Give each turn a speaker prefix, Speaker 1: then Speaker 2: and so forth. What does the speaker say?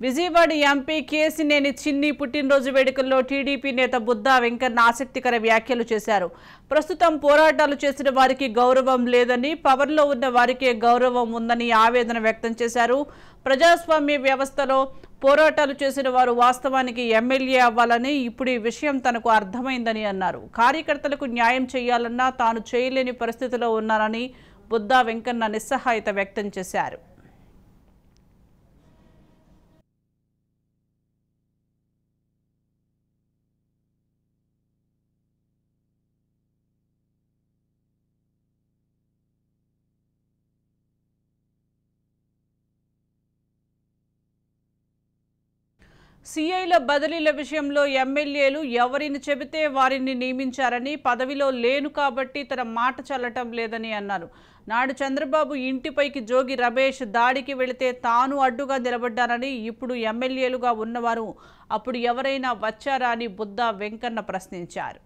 Speaker 1: Vijayawada MP Kesineni చిన్ని పుట్టినరోజు వేడుకల్లో టీడీపీ నేత బుద్దా వెంకన్న ఆసక్తికర వ్యాఖ్యలు చేశారు. ప్రస్తుతం పోరాటాలు చేసిన వారికి గౌరవం లేదని, పవర్లో ఉన్న వారికే గౌరవం ఉందని ఆవేదన వ్యక్తం చేశారు. ప్రజాస్వామ్య వ్యవస్థలో పోరాటాలు చేసిన వారు వాస్తవానికి ఎమ్మెల్యే అవ్వాలని ఇప్పుడు ఈ విషయం తనకు అర్థమైందని అన్నారు. కార్యకర్తలకు న్యాయం చేయాలన్నా తాను చేయలేని పరిస్థితిలో ఉన్నానని బుద్దా వెంకన్న నిస్సహాయత వ్యక్తం చేశారు. సీఐల బదిలీల విషయంలో ఎమ్మెల్యేలు ఎవరిని చెబితే వారిని నియమించారని, పదవిలో లేను కాబట్టి తన మాట చల్లటం లేదని అన్నారు. నాడు చంద్రబాబు ఇంటిపైకి జోగి రమేష్ దాడికి వెళితే తాను అడ్డుగా నిలబడ్డానని, ఇప్పుడు ఎమ్మెల్యేలుగా ఉన్నవారు అప్పుడు ఎవరైనా వచ్చారా అని బుద్దా వెంకన్న ప్రశ్నించారు.